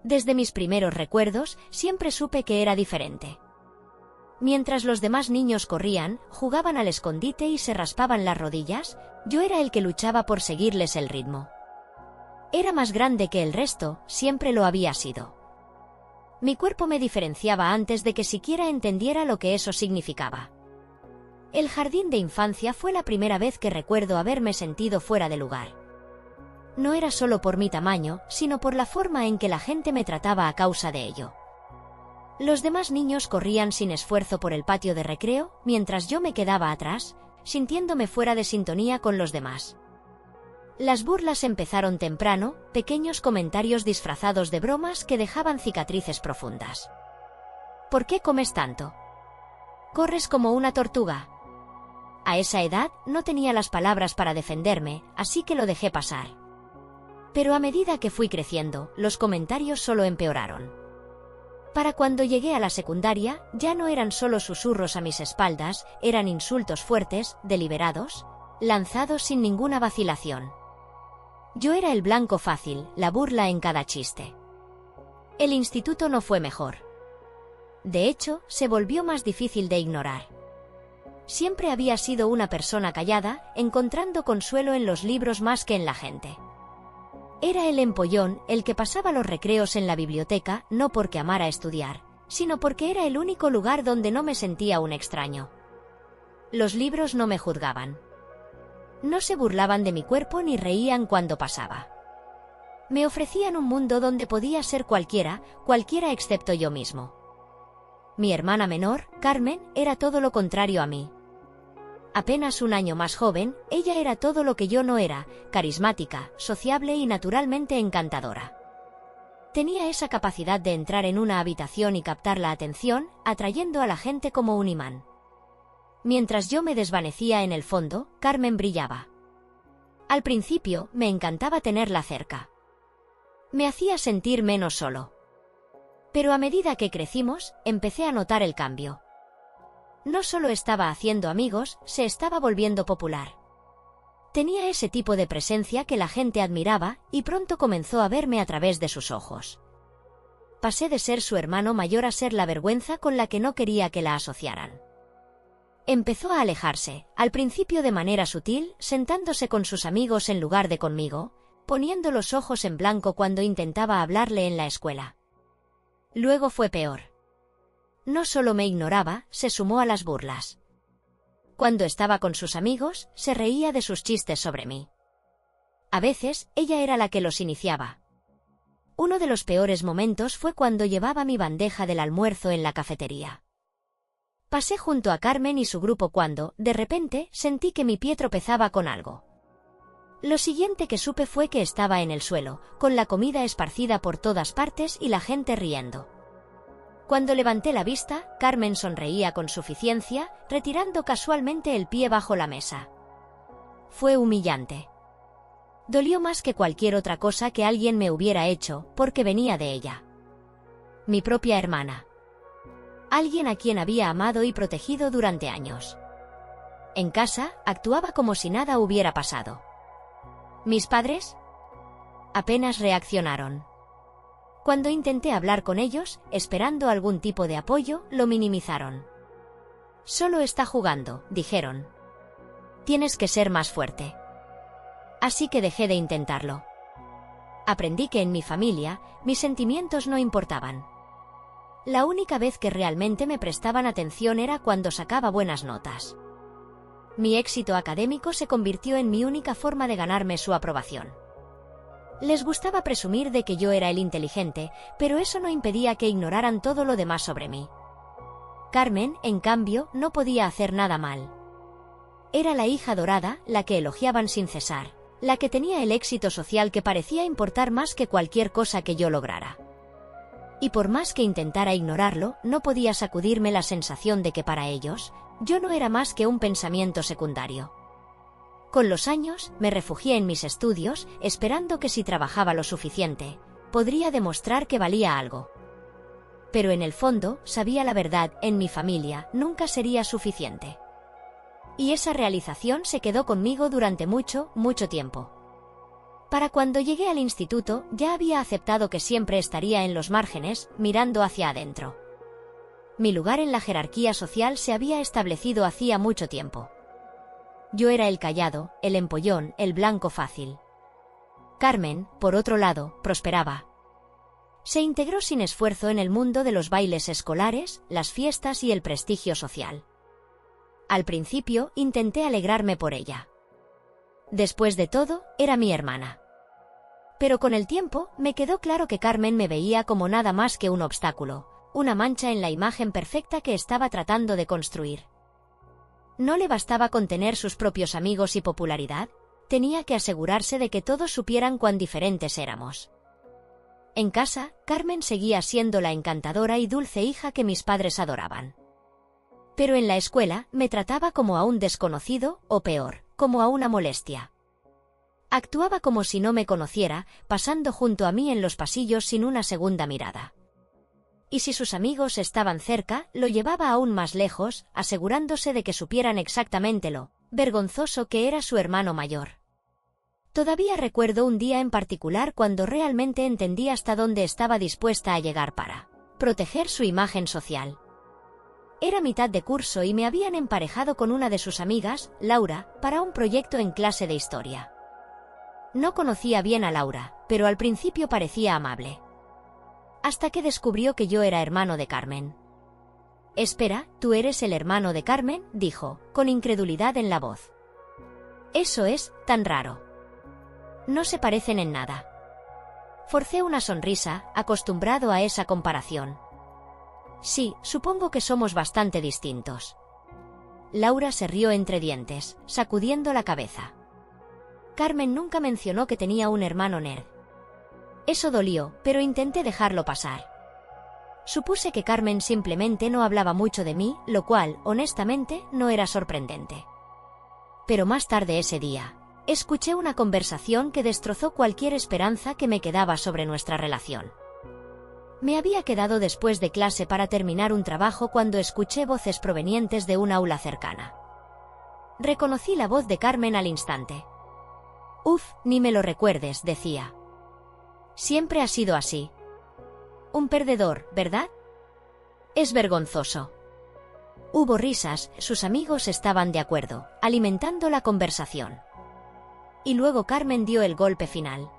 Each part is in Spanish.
Desde mis primeros recuerdos, siempre supe que era diferente. Mientras los demás niños corrían, jugaban al escondite y se raspaban las rodillas, yo era el que luchaba por seguirles el ritmo. Era más grande que el resto, siempre lo había sido. Mi cuerpo me diferenciaba antes de que siquiera entendiera lo que eso significaba. El jardín de infancia fue la primera vez que recuerdo haberme sentido fuera de lugar. No era solo por mi tamaño, sino por la forma en que la gente me trataba a causa de ello. Los demás niños corrían sin esfuerzo por el patio de recreo, mientras yo me quedaba atrás, sintiéndome fuera de sintonía con los demás. Las burlas empezaron temprano, pequeños comentarios disfrazados de bromas que dejaban cicatrices profundas. ¿Por qué comes tanto? ¿Corres como una tortuga? A esa edad no tenía las palabras para defenderme, así que lo dejé pasar. Pero a medida que fui creciendo, los comentarios solo empeoraron. Para cuando llegué a la secundaria, ya no eran solo susurros a mis espaldas, eran insultos fuertes, deliberados, lanzados sin ninguna vacilación. Yo era el blanco fácil, la burla en cada chiste. El instituto no fue mejor. De hecho, se volvió más difícil de ignorar. Siempre había sido una persona callada, encontrando consuelo en los libros más que en la gente. Era el empollón, el que pasaba los recreos en la biblioteca, no porque amara estudiar, sino porque era el único lugar donde no me sentía un extraño. Los libros no me juzgaban. No se burlaban de mi cuerpo ni reían cuando pasaba. Me ofrecían un mundo donde podía ser cualquiera excepto yo mismo. Mi hermana menor, Carmen, era todo lo contrario a mí. Apenas un año más joven, ella era todo lo que yo no era, carismática, sociable y naturalmente encantadora. Tenía esa capacidad de entrar en una habitación y captar la atención, atrayendo a la gente como un imán. Mientras yo me desvanecía en el fondo, Carmen brillaba. Al principio, me encantaba tenerla cerca. Me hacía sentir menos solo. Pero a medida que crecimos, empecé a notar el cambio. No solo estaba haciendo amigos, se estaba volviendo popular. Tenía ese tipo de presencia que la gente admiraba, y pronto comenzó a verme a través de sus ojos. Pasé de ser su hermano mayor a ser la vergüenza con la que no quería que la asociaran. Empezó a alejarse, al principio de manera sutil, sentándose con sus amigos en lugar de conmigo, poniendo los ojos en blanco cuando intentaba hablarle en la escuela. Luego fue peor. No solo me ignoraba, se sumó a las burlas. Cuando estaba con sus amigos, se reía de sus chistes sobre mí. A veces, ella era la que los iniciaba. Uno de los peores momentos fue cuando llevaba mi bandeja del almuerzo en la cafetería. Pasé junto a Carmen y su grupo cuando, de repente, sentí que mi pie tropezaba con algo. Lo siguiente que supe fue que estaba en el suelo, con la comida esparcida por todas partes y la gente riendo. Cuando levanté la vista, Carmen sonreía con suficiencia, retirando casualmente el pie bajo la mesa. Fue humillante. Dolió más que cualquier otra cosa que alguien me hubiera hecho, porque venía de ella. Mi propia hermana. Alguien a quien había amado y protegido durante años. En casa, actuaba como si nada hubiera pasado. ¿Mis padres? Apenas reaccionaron. Cuando intenté hablar con ellos, esperando algún tipo de apoyo, lo minimizaron. Solo está jugando, dijeron. Tienes que ser más fuerte. Así que dejé de intentarlo. Aprendí que en mi familia, mis sentimientos no importaban. La única vez que realmente me prestaban atención era cuando sacaba buenas notas. Mi éxito académico se convirtió en mi única forma de ganarme su aprobación. Les gustaba presumir de que yo era el inteligente, pero eso no impedía que ignoraran todo lo demás sobre mí. Carmen, en cambio, no podía hacer nada mal. Era la hija dorada, la que elogiaban sin cesar, la que tenía el éxito social que parecía importar más que cualquier cosa que yo lograra. Y por más que intentara ignorarlo, no podía sacudirme la sensación de que para ellos, yo no era más que un pensamiento secundario. Con los años, me refugié en mis estudios, esperando que si trabajaba lo suficiente, podría demostrar que valía algo. Pero en el fondo, sabía la verdad, en mi familia, nunca sería suficiente. Y esa realización se quedó conmigo durante mucho, mucho tiempo. Para cuando llegué al instituto, ya había aceptado que siempre estaría en los márgenes, mirando hacia adentro. Mi lugar en la jerarquía social se había establecido hacía mucho tiempo. Yo era el callado, el empollón, el blanco fácil. Carmen, por otro lado, prosperaba. Se integró sin esfuerzo en el mundo de los bailes escolares, las fiestas y el prestigio social. Al principio, intenté alegrarme por ella. Después de todo, era mi hermana. Pero con el tiempo, me quedó claro que Carmen me veía como nada más que un obstáculo, una mancha en la imagen perfecta que estaba tratando de construir. No le bastaba con tener sus propios amigos y popularidad, tenía que asegurarse de que todos supieran cuán diferentes éramos. En casa, Carmen seguía siendo la encantadora y dulce hija que mis padres adoraban. Pero en la escuela, me trataba como a un desconocido, o peor, como a una molestia. Actuaba como si no me conociera, pasando junto a mí en los pasillos sin una segunda mirada. Y si sus amigos estaban cerca, lo llevaba aún más lejos, asegurándose de que supieran exactamente lo vergonzoso que era su hermano mayor. Todavía recuerdo un día en particular cuando realmente entendí hasta dónde estaba dispuesta a llegar para proteger su imagen social. Era mitad de curso y me habían emparejado con una de sus amigas, Laura, para un proyecto en clase de historia. No conocía bien a Laura, pero al principio parecía amable. Hasta que descubrió que yo era hermano de Carmen. «Espera, ¿tú eres el hermano de Carmen?», dijo, con incredulidad en la voz. «Eso es tan raro. No se parecen en nada». Forcé una sonrisa, acostumbrado a esa comparación. «Sí, supongo que somos bastante distintos». Laura se rió entre dientes, sacudiendo la cabeza. Carmen nunca mencionó que tenía un hermano nerd. Eso dolió, pero intenté dejarlo pasar. Supuse que Carmen simplemente no hablaba mucho de mí, lo cual, honestamente, no era sorprendente. Pero más tarde ese día, escuché una conversación que destrozó cualquier esperanza que me quedaba sobre nuestra relación. Me había quedado después de clase para terminar un trabajo cuando escuché voces provenientes de un aula cercana. Reconocí la voz de Carmen al instante. «Uf, ni me lo recuerdes», decía. «Siempre ha sido así. Un perdedor, ¿verdad? Es vergonzoso». Hubo risas, sus amigos estaban de acuerdo, alimentando la conversación. Y luego Carmen dio el golpe final.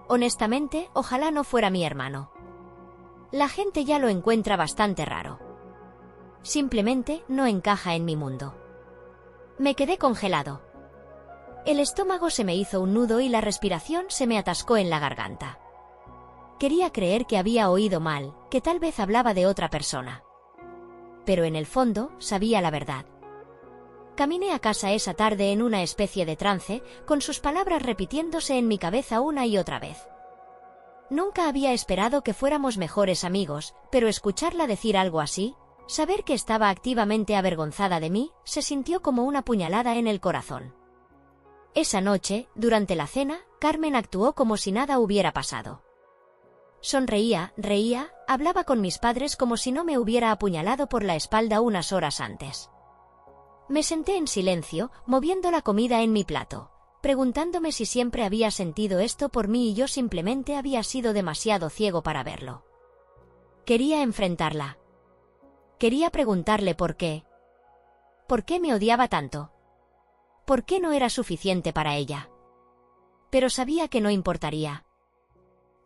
Honestamente, ojalá no fuera mi hermano. La gente ya lo encuentra bastante raro. Simplemente no encaja en mi mundo. Me quedé congelado. El estómago se me hizo un nudo y la respiración se me atascó en la garganta. Quería creer que había oído mal, que tal vez hablaba de otra persona. Pero en el fondo, sabía la verdad. Caminé a casa esa tarde en una especie de trance, con sus palabras repitiéndose en mi cabeza una y otra vez. Nunca había esperado que fuéramos mejores amigos, pero escucharla decir algo así, saber que estaba activamente avergonzada de mí, se sintió como una puñalada en el corazón. Esa noche, durante la cena, Carmen actuó como si nada hubiera pasado. Sonreía, reía, hablaba con mis padres como si no me hubiera apuñalado por la espalda unas horas antes. Me senté en silencio, moviendo la comida en mi plato, preguntándome si siempre había sentido esto por mí y yo simplemente había sido demasiado ciego para verlo. Quería enfrentarla. Quería preguntarle por qué. ¿Por qué me odiaba tanto? ¿Por qué no era suficiente para ella? Pero sabía que no importaría.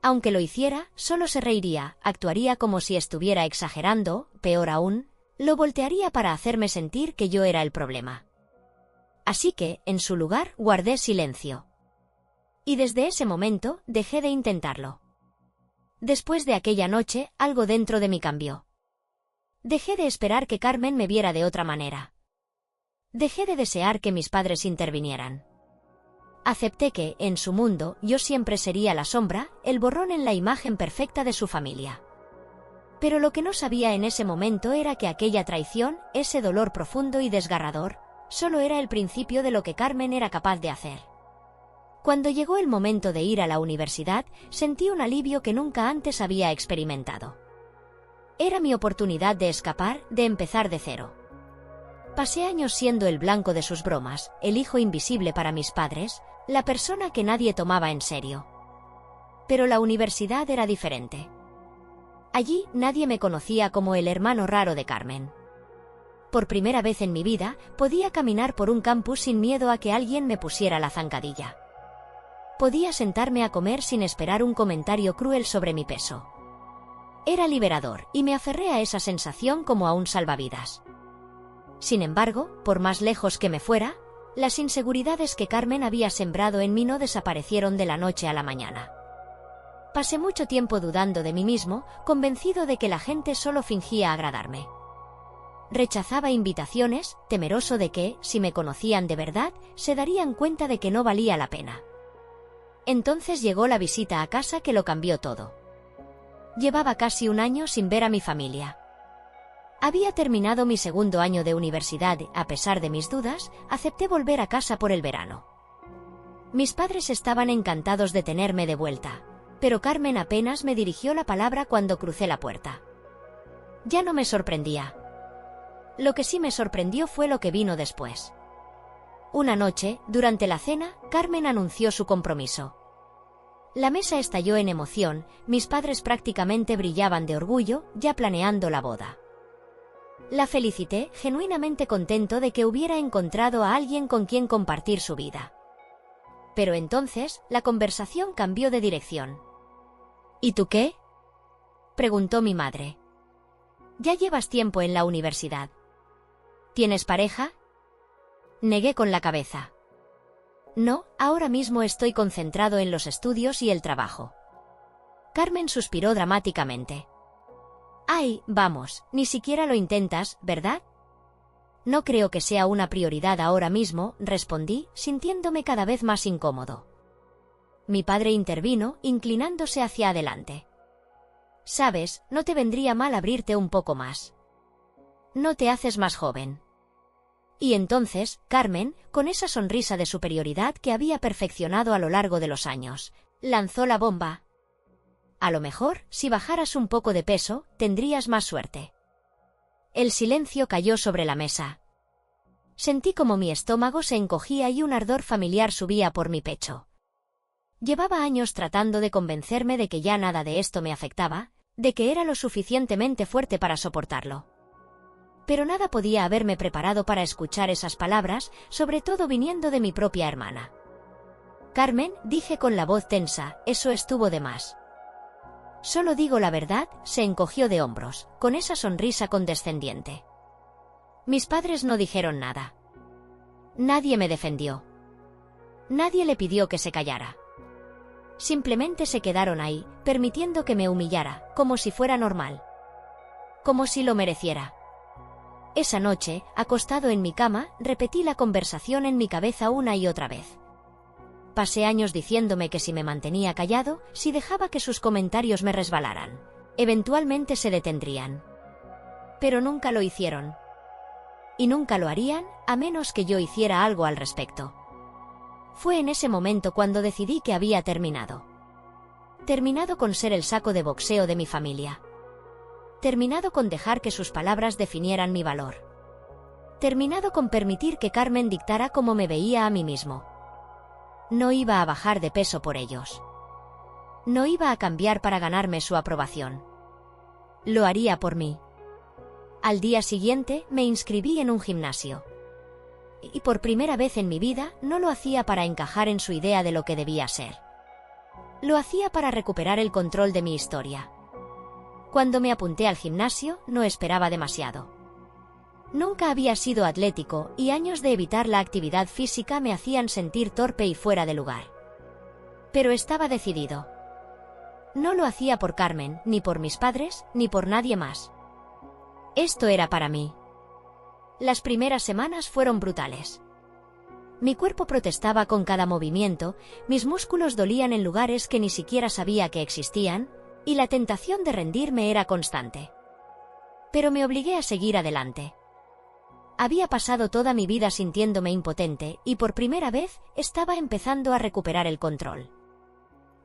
Aunque lo hiciera, solo se reiría, actuaría como si estuviera exagerando, peor aún, lo voltearía para hacerme sentir que yo era el problema. Así que, en su lugar, guardé silencio. Y desde ese momento, dejé de intentarlo. Después de aquella noche, algo dentro de mí cambió. Dejé de esperar que Carmen me viera de otra manera. Dejé de desear que mis padres intervinieran. Acepté que, en su mundo, yo siempre sería la sombra, el borrón en la imagen perfecta de su familia. Pero lo que no sabía en ese momento era que aquella traición, ese dolor profundo y desgarrador, solo era el principio de lo que Carmen era capaz de hacer. Cuando llegó el momento de ir a la universidad, sentí un alivio que nunca antes había experimentado. Era mi oportunidad de escapar, de empezar de cero. Pasé años siendo el blanco de sus bromas, el hijo invisible para mis padres, la persona que nadie tomaba en serio. Pero la universidad era diferente. Allí nadie me conocía como el hermano raro de Carmen. Por primera vez en mi vida, podía caminar por un campus sin miedo a que alguien me pusiera la zancadilla. Podía sentarme a comer sin esperar un comentario cruel sobre mi peso. Era liberador, y me aferré a esa sensación como a un salvavidas. Sin embargo, por más lejos que me fuera, las inseguridades que Carmen había sembrado en mí no desaparecieron de la noche a la mañana. Pasé mucho tiempo dudando de mí mismo, convencido de que la gente solo fingía agradarme. Rechazaba invitaciones, temeroso de que, si me conocían de verdad, se darían cuenta de que no valía la pena. Entonces llegó la visita a casa que lo cambió todo. Llevaba casi un año sin ver a mi familia. Había terminado mi segundo año de universidad y, a pesar de mis dudas, acepté volver a casa por el verano. Mis padres estaban encantados de tenerme de vuelta, pero Carmen apenas me dirigió la palabra cuando crucé la puerta. Ya no me sorprendía. Lo que sí me sorprendió fue lo que vino después. Una noche, durante la cena, Carmen anunció su compromiso. La mesa estalló en emoción, mis padres prácticamente brillaban de orgullo, ya planeando la boda. La felicité, genuinamente contento de que hubiera encontrado a alguien con quien compartir su vida. Pero entonces, la conversación cambió de dirección. ¿Y tú qué?, preguntó mi madre. Ya llevas tiempo en la universidad. ¿Tienes pareja? Negué con la cabeza. No, ahora mismo estoy concentrado en los estudios y el trabajo. Carmen suspiró dramáticamente. Ay, vamos, ni siquiera lo intentas, ¿verdad? No creo que sea una prioridad ahora mismo, respondí, sintiéndome cada vez más incómodo. Mi padre intervino, inclinándose hacia adelante. Sabes, no te vendría mal abrirte un poco más. No te haces más joven. Y entonces, Carmen, con esa sonrisa de superioridad que había perfeccionado a lo largo de los años, lanzó la bomba. A lo mejor, si bajaras un poco de peso, tendrías más suerte. El silencio cayó sobre la mesa. Sentí como mi estómago se encogía y un ardor familiar subía por mi pecho. Llevaba años tratando de convencerme de que ya nada de esto me afectaba, de que era lo suficientemente fuerte para soportarlo. Pero nada podía haberme preparado para escuchar esas palabras, sobre todo viniendo de mi propia hermana. Carmen, dije con la voz tensa, eso estuvo de más. Solo digo la verdad, se encogió de hombros, con esa sonrisa condescendiente. Mis padres no dijeron nada. Nadie me defendió. Nadie le pidió que se callara. Simplemente se quedaron ahí, permitiendo que me humillara, como si fuera normal. Como si lo mereciera. Esa noche, acostado en mi cama, repetí la conversación en mi cabeza una y otra vez. Pasé años diciéndome que si me mantenía callado, si dejaba que sus comentarios me resbalaran, eventualmente se detendrían. Pero nunca lo hicieron. Y nunca lo harían, a menos que yo hiciera algo al respecto. Fue en ese momento cuando decidí que había terminado. Terminado con ser el saco de boxeo de mi familia. Terminado con dejar que sus palabras definieran mi valor. Terminado con permitir que Carmen dictara cómo me veía a mí mismo. No iba a bajar de peso por ellos. No iba a cambiar para ganarme su aprobación. Lo haría por mí. Al día siguiente me inscribí en un gimnasio. Y por primera vez en mi vida no lo hacía para encajar en su idea de lo que debía ser. Lo hacía para recuperar el control de mi historia. Cuando me apunté al gimnasio, no esperaba demasiado. Nunca había sido atlético y años de evitar la actividad física me hacían sentir torpe y fuera de lugar. Pero estaba decidido. No lo hacía por Carmen, ni por mis padres, ni por nadie más. Esto era para mí. Las primeras semanas fueron brutales. Mi cuerpo protestaba con cada movimiento, mis músculos dolían en lugares que ni siquiera sabía que existían, y la tentación de rendirme era constante. Pero me obligué a seguir adelante. Había pasado toda mi vida sintiéndome impotente, y por primera vez estaba empezando a recuperar el control.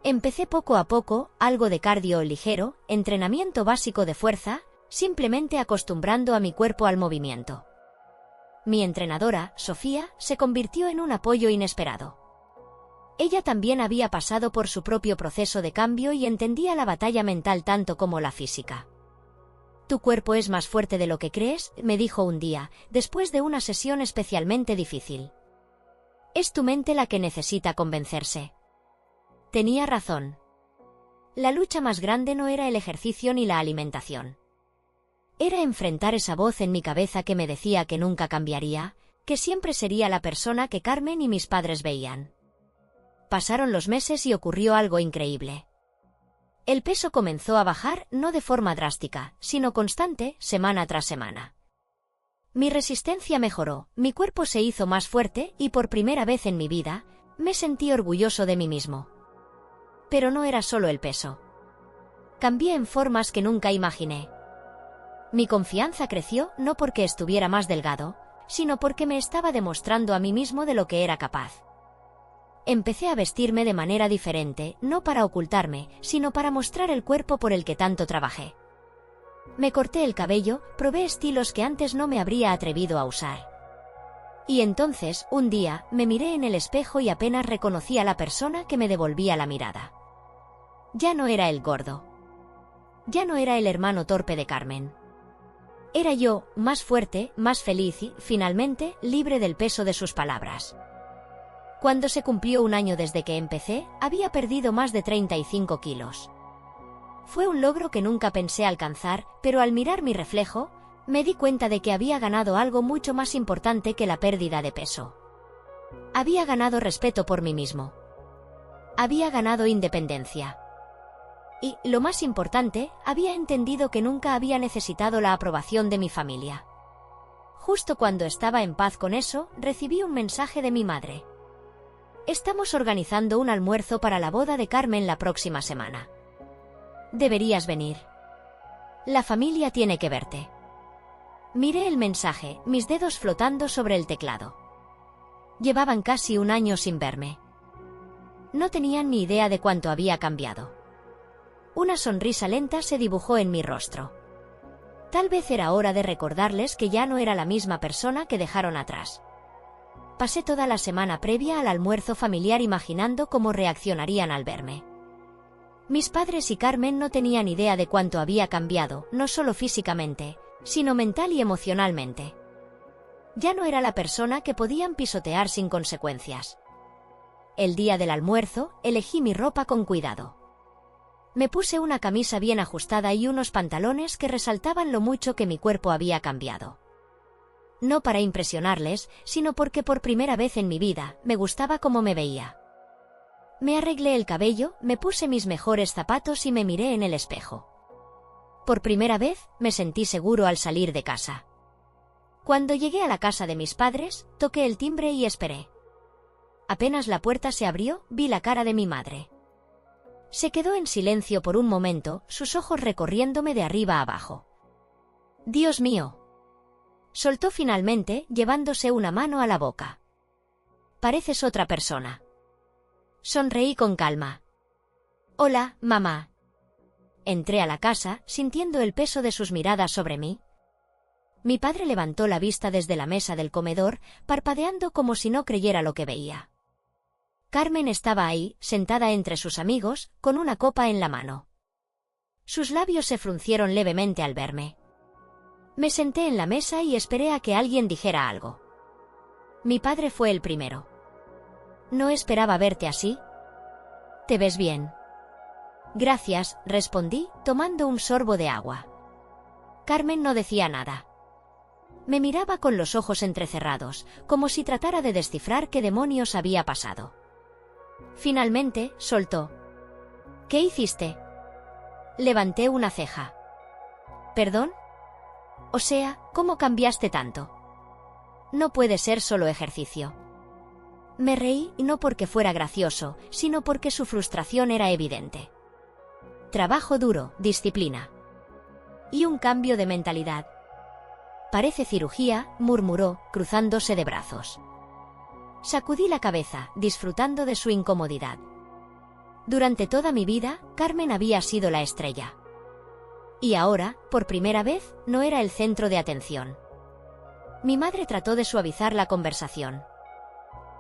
Empecé poco a poco, algo de cardio ligero, entrenamiento básico de fuerza, simplemente acostumbrando a mi cuerpo al movimiento. Mi entrenadora, Sofía, se convirtió en un apoyo inesperado. Ella también había pasado por su propio proceso de cambio y entendía la batalla mental tanto como la física. «Tu cuerpo es más fuerte de lo que crees», me dijo un día, después de una sesión especialmente difícil. «Es tu mente la que necesita convencerse». Tenía razón. La lucha más grande no era el ejercicio ni la alimentación. Era enfrentar esa voz en mi cabeza que me decía que nunca cambiaría, que siempre sería la persona que Carmen y mis padres veían. Pasaron los meses y ocurrió algo increíble. El peso comenzó a bajar, no de forma drástica, sino constante, semana tras semana. Mi resistencia mejoró, mi cuerpo se hizo más fuerte y por primera vez en mi vida, me sentí orgulloso de mí mismo. Pero no era solo el peso. Cambié en formas que nunca imaginé. Mi confianza creció no porque estuviera más delgado, sino porque me estaba demostrando a mí mismo de lo que era capaz. Empecé a vestirme de manera diferente, no para ocultarme, sino para mostrar el cuerpo por el que tanto trabajé. Me corté el cabello, probé estilos que antes no me habría atrevido a usar. Y entonces, un día, me miré en el espejo y apenas reconocí a la persona que me devolvía la mirada. Ya no era el gordo. Ya no era el hermano torpe de Carmen. Era yo, más fuerte, más feliz y, finalmente, libre del peso de sus palabras. Cuando se cumplió un año desde que empecé, había perdido más de 35 kilos. Fue un logro que nunca pensé alcanzar, pero al mirar mi reflejo, me di cuenta de que había ganado algo mucho más importante que la pérdida de peso. Había ganado respeto por mí mismo. Había ganado independencia. Y, lo más importante, había entendido que nunca había necesitado la aprobación de mi familia. Justo cuando estaba en paz con eso, recibí un mensaje de mi madre. «Estamos organizando un almuerzo para la boda de Carmen la próxima semana. Deberías venir. La familia tiene que verte». Miré el mensaje, mis dedos flotando sobre el teclado. Llevaban casi un año sin verme. No tenían ni idea de cuánto había cambiado. Una sonrisa lenta se dibujó en mi rostro. Tal vez era hora de recordarles que ya no era la misma persona que dejaron atrás. Pasé toda la semana previa al almuerzo familiar imaginando cómo reaccionarían al verme. Mis padres y Carmen no tenían idea de cuánto había cambiado, no solo físicamente, sino mental y emocionalmente. Ya no era la persona que podían pisotear sin consecuencias. El día del almuerzo, elegí mi ropa con cuidado. Me puse una camisa bien ajustada y unos pantalones que resaltaban lo mucho que mi cuerpo había cambiado. No para impresionarles, sino porque por primera vez en mi vida, me gustaba cómo me veía. Me arreglé el cabello, me puse mis mejores zapatos y me miré en el espejo. Por primera vez, me sentí seguro al salir de casa. Cuando llegué a la casa de mis padres, toqué el timbre y esperé. Apenas la puerta se abrió, vi la cara de mi madre. Se quedó en silencio por un momento, sus ojos recorriéndome de arriba a abajo. «Dios mío», soltó finalmente, llevándose una mano a la boca. «Pareces otra persona». Sonreí con calma. «Hola, mamá». Entré a la casa, sintiendo el peso de sus miradas sobre mí. Mi padre levantó la vista desde la mesa del comedor, parpadeando como si no creyera lo que veía. Carmen estaba ahí, sentada entre sus amigos, con una copa en la mano. Sus labios se fruncieron levemente al verme. Me senté en la mesa y esperé a que alguien dijera algo. Mi padre fue el primero. «No esperaba verte así». «Te ves bien». «Gracias», respondí, tomando un sorbo de agua. Carmen no decía nada. Me miraba con los ojos entrecerrados, como si tratara de descifrar qué demonios había pasado. Finalmente, soltó. «¿Qué hiciste?» Levanté una ceja. «¿Perdón? O sea, ¿cómo cambiaste tanto?» «No puede ser solo ejercicio». Me reí, no porque fuera gracioso, sino porque su frustración era evidente. Trabajo duro, disciplina. Y un cambio de mentalidad. «Parece cirugía», murmuró, cruzándose de brazos. Sacudí la cabeza, disfrutando de su incomodidad. Durante toda mi vida, Carmen había sido la estrella. Y ahora, por primera vez, no era el centro de atención. Mi madre trató de suavizar la conversación.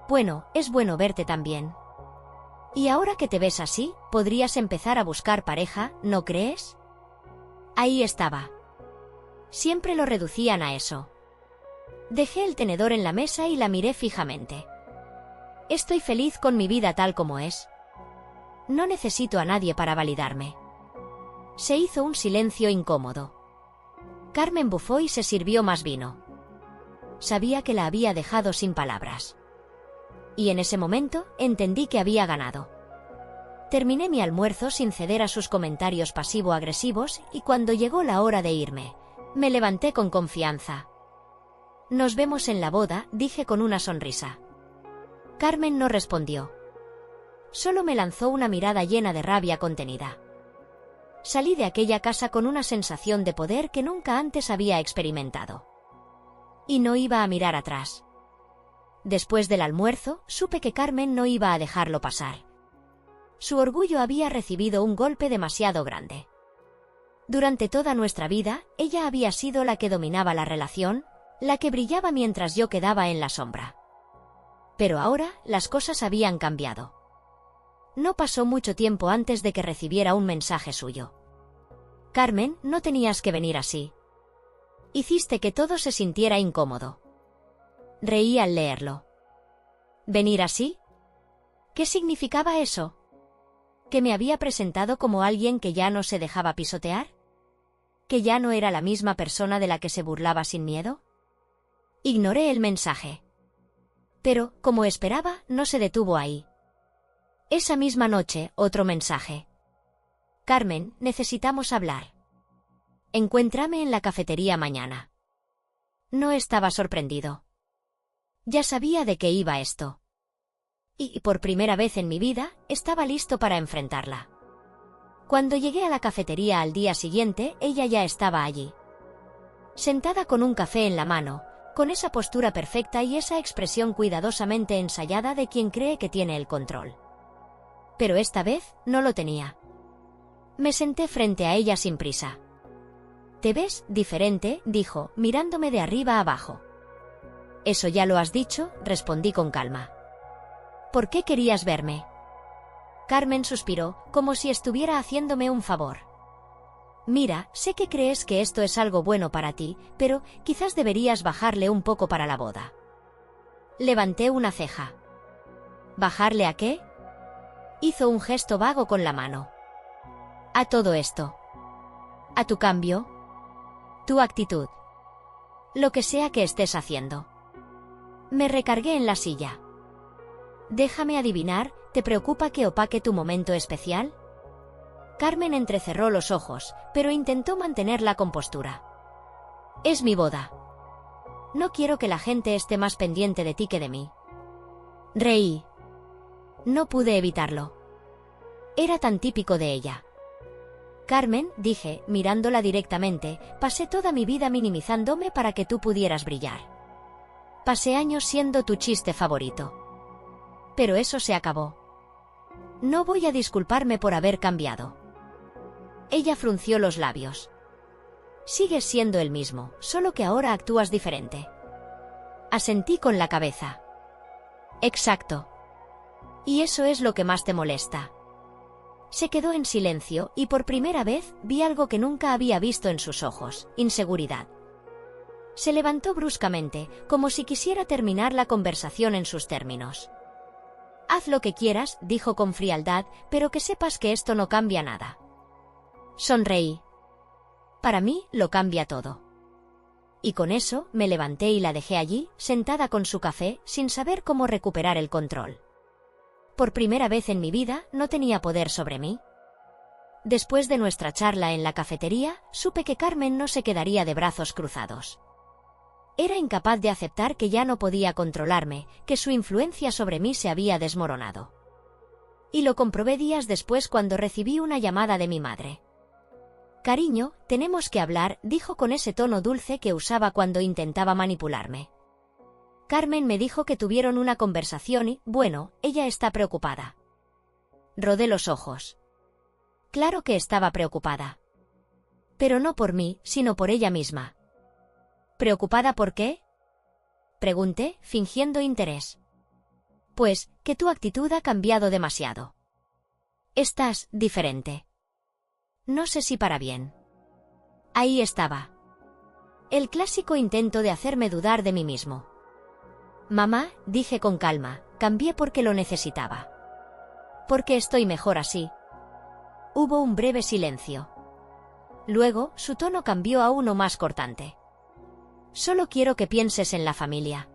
«Bueno, es bueno verte también». Y ahora que te ves así, podrías empezar a buscar pareja, ¿no crees? Ahí estaba. Siempre lo reducían a eso. Dejé el tenedor en la mesa y la miré fijamente. Estoy feliz con mi vida tal como es. No necesito a nadie para validarme. Se hizo un silencio incómodo. Carmen bufó y se sirvió más vino. Sabía que la había dejado sin palabras. Y en ese momento entendí que había ganado. Terminé mi almuerzo sin ceder a sus comentarios pasivo-agresivos y cuando llegó la hora de irme, me levanté con confianza. Nos vemos en la boda, dije con una sonrisa. Carmen no respondió. Solo me lanzó una mirada llena de rabia contenida. Salí de aquella casa con una sensación de poder que nunca antes había experimentado. Y no iba a mirar atrás. Después del almuerzo, supe que Carmen no iba a dejarlo pasar. Su orgullo había recibido un golpe demasiado grande. Durante toda nuestra vida, ella había sido la que dominaba la relación, la que brillaba mientras yo quedaba en la sombra. Pero ahora, las cosas habían cambiado. No pasó mucho tiempo antes de que recibiera un mensaje suyo. Carmen, no tenías que venir así. Hiciste que todo se sintiera incómodo. Reí al leerlo. ¿Venir así? ¿Qué significaba eso? ¿Que me había presentado como alguien que ya no se dejaba pisotear? ¿Que ya no era la misma persona de la que se burlaba sin miedo? Ignoré el mensaje. Pero, como esperaba, no se detuvo ahí. Esa misma noche, otro mensaje. Carmen, necesitamos hablar. Encuéntrame en la cafetería mañana. No estaba sorprendido. Ya sabía de qué iba esto. Y, por primera vez en mi vida, estaba listo para enfrentarla. Cuando llegué a la cafetería al día siguiente, ella ya estaba allí. Sentada con un café en la mano, con esa postura perfecta y esa expresión cuidadosamente ensayada de quien cree que tiene el control. Pero esta vez, no lo tenía. Me senté frente a ella sin prisa. «Te ves diferente», dijo, mirándome de arriba abajo. «Eso ya lo has dicho», respondí con calma. «¿Por qué querías verme?» Carmen suspiró, como si estuviera haciéndome un favor. «Mira, sé que crees que esto es algo bueno para ti, pero quizás deberías bajarle un poco para la boda». Levanté una ceja. «¿Bajarle a qué?» Hizo un gesto vago con la mano. «A todo esto. A tu cambio. Tu actitud. Lo que sea que estés haciendo». Me recargué en la silla. «Déjame adivinar, ¿te preocupa que opaque tu momento especial?» Carmen entrecerró los ojos, pero intentó mantener la compostura. «Es mi boda. No quiero que la gente esté más pendiente de ti que de mí». Reí. No pude evitarlo. Era tan típico de ella. «Carmen», dije, mirándola directamente, «pasé toda mi vida minimizándome para que tú pudieras brillar. Pasé años siendo tu chiste favorito. Pero eso se acabó. No voy a disculparme por haber cambiado». Ella frunció los labios. «Sigues siendo el mismo, solo que ahora actúas diferente». Asentí con la cabeza. «Exacto. Y eso es lo que más te molesta». Se quedó en silencio y por primera vez vi algo que nunca había visto en sus ojos: inseguridad. Se levantó bruscamente, como si quisiera terminar la conversación en sus términos. «Haz lo que quieras», dijo con frialdad, «pero que sepas que esto no cambia nada». Sonreí. «Para mí, lo cambia todo». Y con eso, me levanté y la dejé allí, sentada con su café, sin saber cómo recuperar el control. Por primera vez en mi vida, no tenía poder sobre mí. Después de nuestra charla en la cafetería, supe que Carmen no se quedaría de brazos cruzados. Era incapaz de aceptar que ya no podía controlarme, que su influencia sobre mí se había desmoronado. Y lo comprobé días después cuando recibí una llamada de mi madre. «Cariño, tenemos que hablar», dijo con ese tono dulce que usaba cuando intentaba manipularme. Carmen me dijo que tuvieron una conversación y, bueno, ella está preocupada. Rodé los ojos. Claro que estaba preocupada. Pero no por mí, sino por ella misma. ¿Preocupada por qué?, pregunté, fingiendo interés. Pues, que tu actitud ha cambiado demasiado. Estás diferente. No sé si para bien. Ahí estaba. El clásico intento de hacerme dudar de mí mismo. Mamá, dije con calma, cambié porque lo necesitaba. Porque estoy mejor así. Hubo un breve silencio. Luego, su tono cambió a uno más cortante. Solo quiero que pienses en la familia.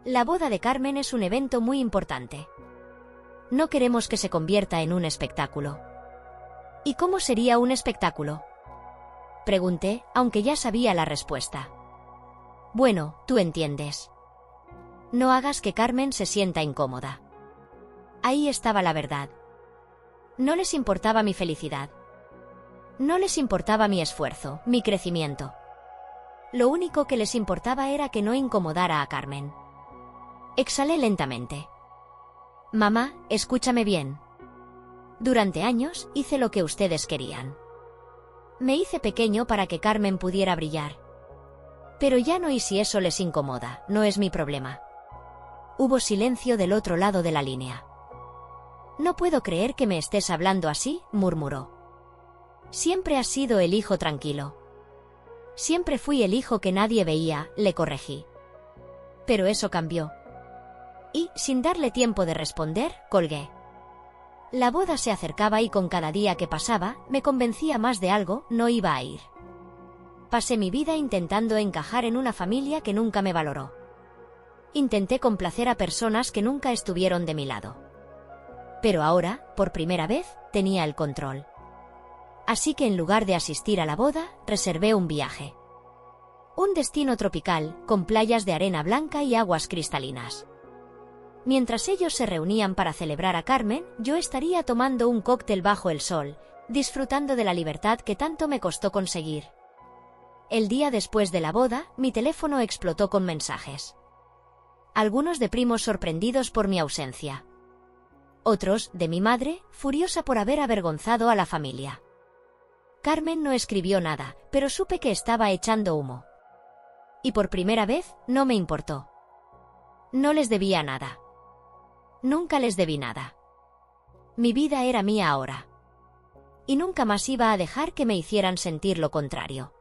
La boda de Carmen es un evento muy importante. No queremos que se convierta en un espectáculo. ¿Y cómo sería un espectáculo? Pregunté, aunque ya sabía la respuesta. Bueno, tú entiendes. No hagas que Carmen se sienta incómoda. Ahí estaba la verdad. No les importaba mi felicidad. No les importaba mi esfuerzo, mi crecimiento. Lo único que les importaba era que no incomodara a Carmen. Exhalé lentamente. Mamá, escúchame bien. Durante años hice lo que ustedes querían. Me hice pequeño para que Carmen pudiera brillar. Pero ya no, y si eso les incomoda, no es mi problema. Hubo silencio del otro lado de la línea. No puedo creer que me estés hablando así, murmuró. Siempre has sido el hijo tranquilo. Siempre fui el hijo que nadie veía, le corregí. Pero eso cambió. Y, sin darle tiempo de responder, colgué. La boda se acercaba y con cada día que pasaba, me convencía más de algo, no iba a ir. Pasé mi vida intentando encajar en una familia que nunca me valoró. Intenté complacer a personas que nunca estuvieron de mi lado. Pero ahora, por primera vez, tenía el control. Así que en lugar de asistir a la boda, reservé un viaje. Un destino tropical, con playas de arena blanca y aguas cristalinas. Mientras ellos se reunían para celebrar a Carmen, yo estaría tomando un cóctel bajo el sol, disfrutando de la libertad que tanto me costó conseguir. El día después de la boda, mi teléfono explotó con mensajes. Algunos de primos sorprendidos por mi ausencia. Otros, de mi madre, furiosa por haber avergonzado a la familia. Carmen no escribió nada, pero supe que estaba echando humo. Y por primera vez, no me importó. No les debía nada. Nunca les debí nada. Mi vida era mía ahora. Y nunca más iba a dejar que me hicieran sentir lo contrario.